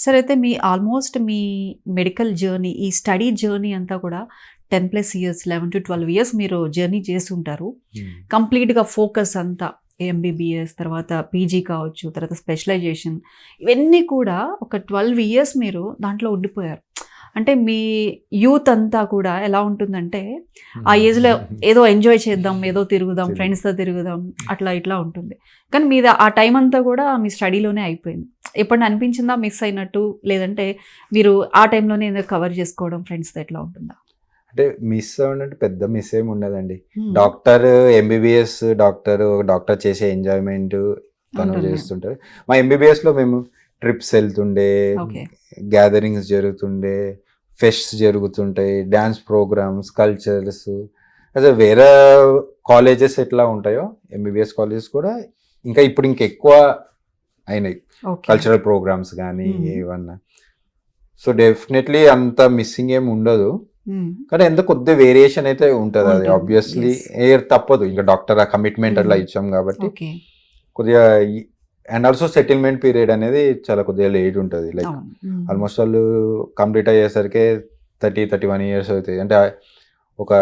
సరే అయితే ఆల్మోస్ట్ మీ medical journey, ఈ స్టడీ జర్నీ అంతా కూడా 10+ ఇయర్స్, 11 to 12 ఇయర్స్ మీరు జర్నీ చేసి ఉంటారు. కంప్లీట్‌గా ఫోకస్ అంతా ఎంబీబీఎస్, తర్వాత పీజీ కావచ్చు, తర్వాత స్పెషలైజేషన్, ఇవన్నీ కూడా ఒక 12 ఇయర్స్ మీరు దాంట్లో ఉండిపోయారు. అంటే మీ యూత్ అంతా కూడా ఎలా ఉంటుందంటే, ఆ ఏజ్‌లో ఏదో ఎంజాయ్ చేద్దాం, ఏదో తిరుగుదాం, ఫ్రెండ్స్‌తో తిరుగుదాం, అట్లా ఇట్లా ఉంటుంది. కానీ మీది ఆ టైం అంతా కూడా మీ స్టడీలోనే అయిపోయింది. ఎప్పుడన్నా అనిపించిందా మిస్ అయినట్టు? లేదంటే మీరు ఆ టైంలోనే ఏదో కవర్ చేసుకోవడం ఫ్రెండ్స్‌తో ఎట్లా ఉంటుందా? అంటే మిస్ అవ్వడంటే పెద్ద మిస్ ఏమి ఉండదండి. డాక్టర్ ఎంబీబీఎస్ డాక్టర్ చేసే ఎంజాయ్మెంట్ తను ఉంటుంది. చేస్తుంటారు. మా ఎంబీబీఎస్లో మేము ట్రిప్స్ వెళ్తుండే, ఓకే. గ్యాదరింగ్స్ జరుగుతుండే, ఫెస్ట్స్ జరుగుతుంటాయి, డ్యాన్స్ ప్రోగ్రామ్స్, కల్చర్స్. అదే వేరే కాలేజెస్ ఎట్లా ఉంటాయో ఎంబీబీఎస్ కాలేజెస్ కూడా ఇంకా ఇప్పుడు ఇంకెక్కువ అయినాయి ఓకే. కల్చరల్ ప్రోగ్రామ్స్ కానీ ఏమన్నా. సో డెఫినెట్లీ అంత మిస్సింగ్ ఏమి ఉండదు. కానీ ఎంత కొద్ది వేరియేషన్ అయితే ఉంటుంది. అది ఆబ్వియస్లీ తప్పదు. ఇంకా డాక్టర్ ఆ కమిట్మెంట్ అట్లా ఇచ్చాం కాబట్టి ఓకే. కొద్దిగా. అండ్ ఆల్సో సెటిల్మెంట్ పీరియడ్ అనేది చాలా కొద్దిగా లేట్ ఉంటుంది. లైక్ ఆల్మోస్ట్ వాళ్ళు కంప్లీట్ అయ్యేసరికి 30-31 ఇయర్స్ అవుతాయి. అంటే ఒక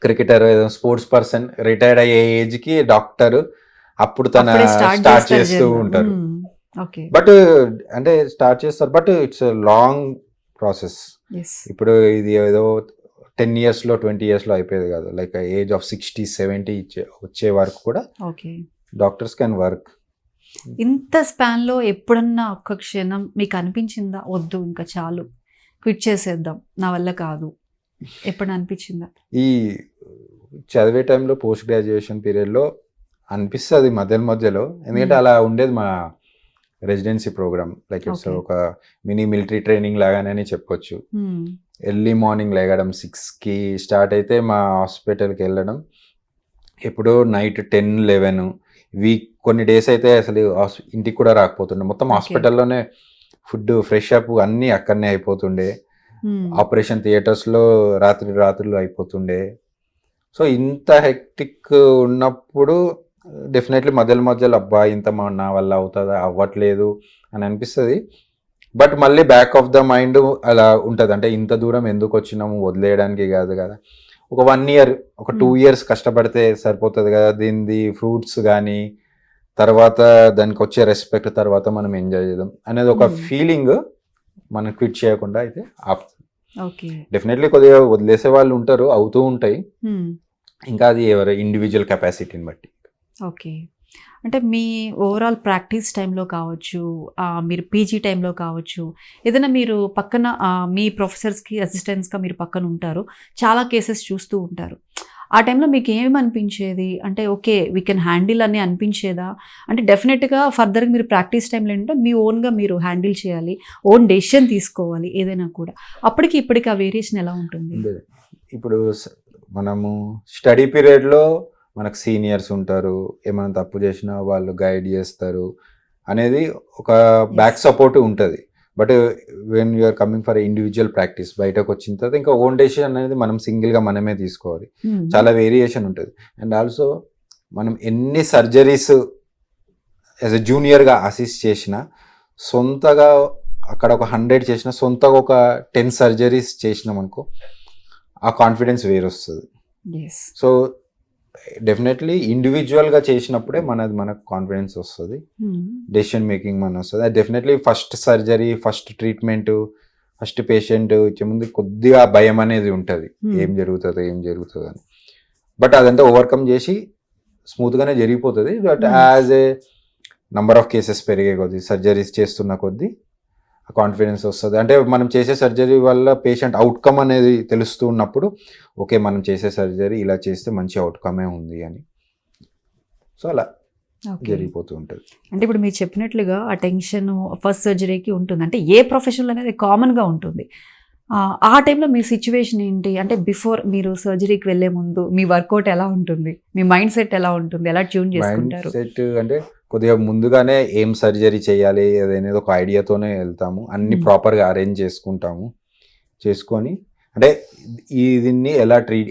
క్రికెటర్, స్పోర్ట్స్ పర్సన్ రిటైర్డ్ అయ్యే ఏజ్కి డాక్టర్ అప్పుడు తన స్టార్ట్ చేస్తూ ఉంటారు. బట్ అంటే స్టార్ట్ చేస్తారు, బట్ ఇట్స్ లాంగ్ ప్రాసెస్. ఇప్పుడు ఇది ఏదో 10 ఇయర్స్లో 20 ఇయర్స్లో అయిపోయేది కాదు. లైక్ ఏజ్ ఆఫ్ 60-70 వచ్చే వరకు కూడా డాక్టర్స్ కెన్ వర్క్. ఇంత స్పాన్లో ఎప్పుడన్నా ఒక్క క్షణం మీకు అనిపించిందా, వద్దు ఇంకా చాలు, క్విట్ చేసేద్దాం, నా వల్ల కాదు, ఎప్పుడు అనిపించిందా? ఈ చదివే టైంలో పోస్ట్ గ్రాడ్యుయేషన్ పీరియడ్లో అనిపిస్తుంది మధ్యలో. ఎందుకంటే అలా ఉండేది మా రెసిడెన్సీ ప్రోగ్రామ్. లైక్ ఇట్స్ ఒక మినీ మిలిటరీ ట్రైనింగ్ లాగానే చెప్పొచ్చు. ఎర్లీ మార్నింగ్ లేగడం 6కి స్టార్ట్ అయితే మా హాస్పిటల్కి వెళ్ళడం ఎప్పుడో నైట్ 10-11. వీక్ కొన్ని డేస్ అయితే అసలు ఇంటికి కూడా రాకపోతుండే. మొత్తం హాస్పిటల్లోనే ఫుడ్, ఫ్రెష్ అప్ అన్నీ అక్కడనే అయిపోతుండే. ఆపరేషన్ థియేటర్స్లో రాత్రులు అయిపోతుండే. సో ఇంత హెక్టిక్ ఉన్నప్పుడు డెఫినెట్లీ మధ్యలో అబ్బా ఇంత నా వల్ల అవుతుందా, అవ్వట్లేదు అని అనిపిస్తుంది. బట్ మళ్ళీ బ్యాక్ ఆఫ్ ద మైండ్ అలా ఉంటుంది. అంటే ఇంత దూరం ఎందుకు వచ్చినాము, వదిలేయడానికి కాదు కదా. ఒక 1 ఇయర్, ఒక 2 ఇయర్స్ కష్టపడితే సరిపోతుంది కదా. దీనిది ఫ్రూట్స్ కానీ తర్వాత దానికి వచ్చే రెస్పెక్ట్ తర్వాత మనం ఎంజాయ్ చేద్దాం అనేది ఒక ఫీలింగ్ మనం క్విట్ చేయకుండా అయితే ఆపుతుంది. డెఫినెట్లీ కొద్దిగా వదిలేసే వాళ్ళు ఉంటారు, అవుతూ ఉంటాయి. ఇంకా అది ఎవరి ఇండివిజువల్ కెపాసిటీని బట్టి. ఓకే. అంటే మీ ఓవరాల్ ప్రాక్టీస్ టైంలో కావచ్చు, మీరు పీజీ టైంలో కావచ్చు, ఏదైనా మీరు పక్కన మీ ప్రొఫెసర్స్కి అసిస్టెంట్స్గా మీరు పక్కన ఉంటారు, చాలా కేసెస్ చూస్తూ ఉంటారు. ఆ టైంలో మీకు ఏమనిపించేది? అంటే ఓకే, వీ కెన్ హ్యాండిల్ అని అనిపించేదా? అంటే డెఫినెట్గా ఫర్దర్గా మీరు ప్రాక్టీస్ టైంలో ఏంటంటే మీ ఓన్గా మీరు హ్యాండిల్ చేయాలి, ఓన్ డెసిషన్ తీసుకోవాలి ఏదైనా కూడా. అప్పటికి ఇప్పటికి ఆ వేరియేషన్ ఎలా ఉంటుంది? ఇప్పుడు మనము స్టడీ పీరియడ్లో మనకు సీనియర్స్ ఉంటారు, ఏమైనా తప్పు చేసినా వాళ్ళు గైడ్ చేస్తారు అనేది ఒక బ్యాక్ సపోర్ట్ ఉంటుంది. But when you're coming for individual practice, బయటకు వచ్చిన తర్వాత ఇంకా ఓన్ డెసిషన్ అనేది మనం సింగిల్గా మనమే తీసుకోవాలి. చాలా వేరియేషన్ ఉంటుంది. అండ్ ఆల్సో మనం ఎన్ని సర్జరీస్ యాజ్ ఎ జూనియర్గా అసిస్ట్ చేసినా, సొంతగా అక్కడ ఒక 100 చేసినా, సొంతగా ఒక 10 సర్జరీస్ చేసినాం అనుకో, ఆ కాన్ఫిడెన్స్ వేరొస్తుంది. సో డెఫినెట్లీ ఇండివిజువల్గా చేసినప్పుడే మనకు కాన్ఫిడెన్స్ వస్తుంది, డెసిషన్ మేకింగ్ మన వస్తుంది. అది definitely first surgery, first treatment, first patient ఇచ్చే ముందు కొద్దిగా భయం అనేది ఉంటుంది, ఏం జరుగుతుంది అని. బట్ అదంతా ఓవర్కమ్ చేసి స్మూత్గానే జరిగిపోతుంది. But as a number of cases పెరిగే కొద్దీ, సర్జరీస్ చేస్తున్న కొద్దీ కాన్ఫిడెన్స్ వస్తుంది. అంటే మనం చేసే సర్జరీ వల్ల పేషెంట్ అవుట్కమ్ అనేది తెలుస్తూ ఉన్నప్పుడు, ఓకే మనం చేసే సర్జరీ ఇలా చేస్తే మంచి అవుట్కమే ఉంది అని. సో అలా జరిగిపోతూ ఉంటుంది. అంటే ఇప్పుడు మీరు చెప్పినట్లుగా ఆ టెన్షన్ ఫస్ట్ సర్జరీకి ఉంటుంది, అంటే ఏ ప్రొఫెషన్లో అనేది కామన్గా ఉంటుంది. ఆ టైంలో మీ సిచ్యువేషన్ ఏంటి? అంటే బిఫోర్ మీరు సర్జరీకి వెళ్ళే ముందు మీ వర్కౌట్ ఎలా ఉంటుంది, మీ మైండ్ సెట్ ఎలా ఉంటుంది, ఎలా ట్యూన్ చేసుకుంటారు? మైండ్ సెట్ అంటే కొద్దిగా ముందుగానే ఏం సర్జరీ చేయాలి అనేది ఒక ఐడియాతోనే వెళ్తాము. అన్ని ప్రాపర్గా అరేంజ్ చేసుకొని అంటే దీన్ని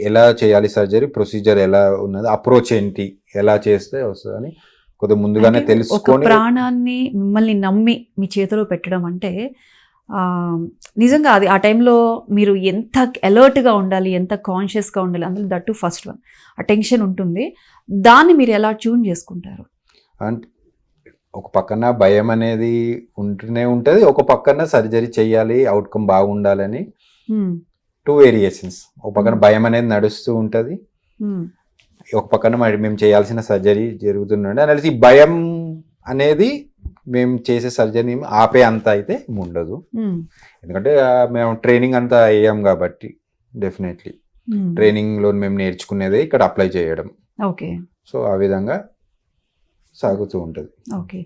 ఎలా చేయాలి, సర్జరీ ప్రొసీజర్ ఎలా ఉన్నది, అప్రోచ్ ఏంటి, ఎలా చేస్తే వస్తుందని కొద్దిగా ముందుగానే అంటే ఒక తెలుసుకొని ప్రాణాన్ని మిమ్మల్ని నమ్మి మీ చేతిలో పెట్టడం అంటే ఆ, నిజంగా అది ఆ టైంలో మీరు ఎంత అలర్ట్గా ఉండాలి, ఎంత కాన్షియస్గా ఉండాలి, అందులో దట్టు ఫస్ట్ వన్ ఆ టెన్షన్ ఉంటుంది. దాన్ని మీరు ఎలా ట్యూన్ చేసుకుంటారు? అంటే ఒక పక్కన భయం అనేది ఉంటూనే ఉంటుంది, ఒక పక్కన సర్జరీ చేయాలి, అవుట్కమ్ బాగుండాలని Hmm. 2 వేరియేషన్స్. ఒక పక్కన భయం అనేది నడుస్తూ ఉంటుంది, Hmm. ఒక పక్కన మరి మేము చేయాల్సిన సర్జరీ జరుగుతుండే అనేది. ఈ భయం అనేది మేము చేసే సర్జరీ ఆపే అంత అయితే ఉండదు, Hmm. ఎందుకంటే మేము ట్రైనింగ్ అంతా అయ్యాం కాబట్టి డెఫినెట్లీ Hmm. ట్రైనింగ్లో మేము నేర్చుకునేదే ఇక్కడ అప్లై చేయడం. ఓకే. సో ఆ విధంగా సాగుతూ ఉంటుంది. ఓకే.